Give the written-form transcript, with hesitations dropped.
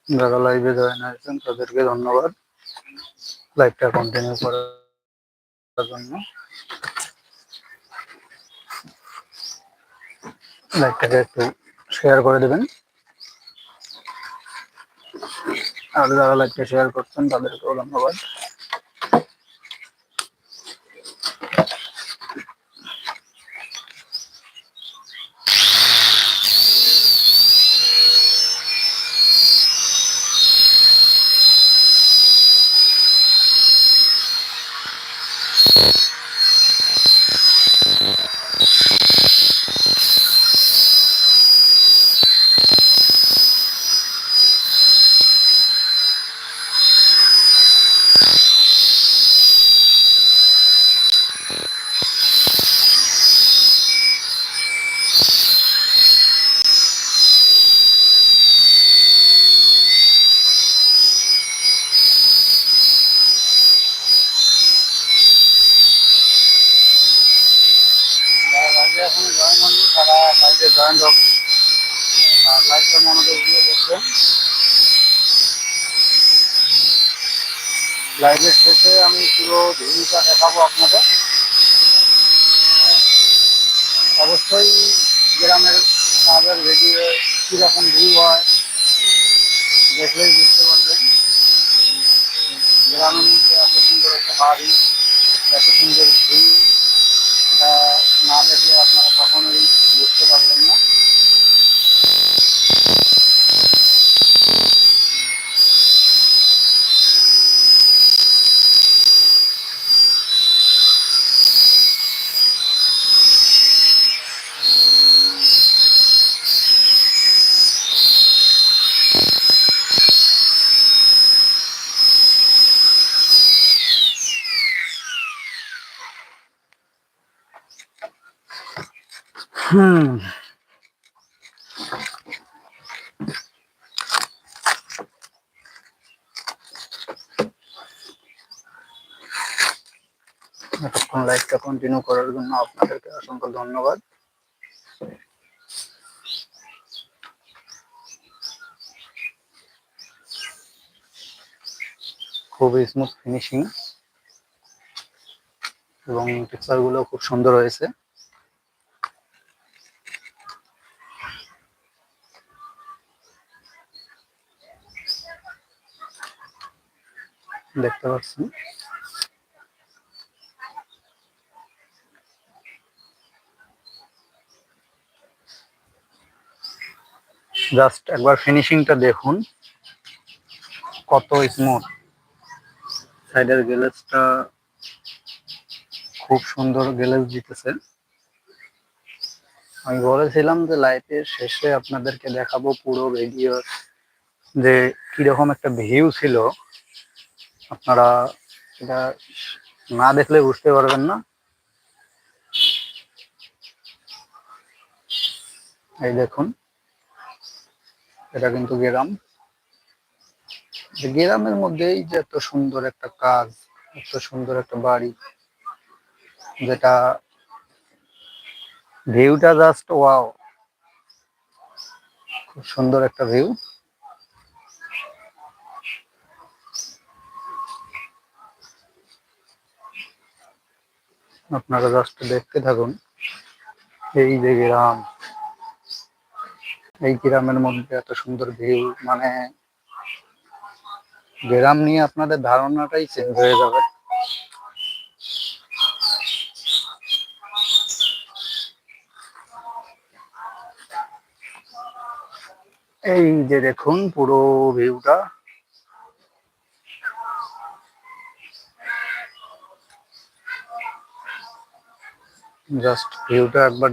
যারা লাইভে জয়েন হয়েছেন তাদেরকে ধন্যবাদ লাইভটা কন্টিনিউ করার জন্য। লাইভটাকে একটু শেয়ার করে দেবেন, আর যারা লাইভটা শেয়ার করছেন তাদেরকেও ধন্যবাদ। এখন জয়েন হন, তারা লাইভে জয়েন হোক আর লাইভটা মনোযোগ দিয়ে দেখবেন। লাইভের শেষে আমি পুরো ভিডিওটা দেখাবো আপনাদের। অবশ্যই গ্রামের কাজের ভিডিও কীরকম ভিউ হয় দেখলেই বুঝতে পারবেন। গ্রামের মধ্যে এত সুন্দর একটা বাড়ি, এত সুন্দর ভিউ, এটা না দেখলে আপনারা কখনোই বুঝতে পারবেন না। এতক্ষণ লাইভটা কন্টিনিউ করার জন্য আপনাদেরকে অসংখ্য ধন্যবাদ। খুবই স্মুথ ফিনিশিং এবং টেক্সচার গুলো খুব সুন্দর হয়েছে। দেখতে পাচ্ছেন জাস্ট একবার ফিনিশিংটা দেখুন কত স্মুথ। সাইডের গ্লেজটা খুব সুন্দর গ্লেজ দিতেছে। আমি বলেছিলাম যে লাইভের শেষে আপনাদেরকে দেখাবো পুরো ভিডিও যে কিরকম একটা ভিউ ছিল, আপনারা এটা না দেখলে বুঝতে পারবেন না। এই দেখুন, এটা কিন্তু গ্রাম। গ্রামের মধ্যেই যে এত সুন্দর একটা কাজ, এত সুন্দর একটা বাড়ি, যেটা ভিউটা জাস্ট ওয়াও, খুব সুন্দর একটা ভিউ। আপনারা জাস্ট দেখতে থাকুন। এই যে গ্রাম, এই গ্রামের মধ্যে এত সুন্দর ভিউ, মানে গ্রাম নিয়ে আপনাদের ধারণাটাই চেঞ্জ হয়ে যাবে। এই যে দেখুন পুরো ভিউটা, জাস্ট ভিউটা একবার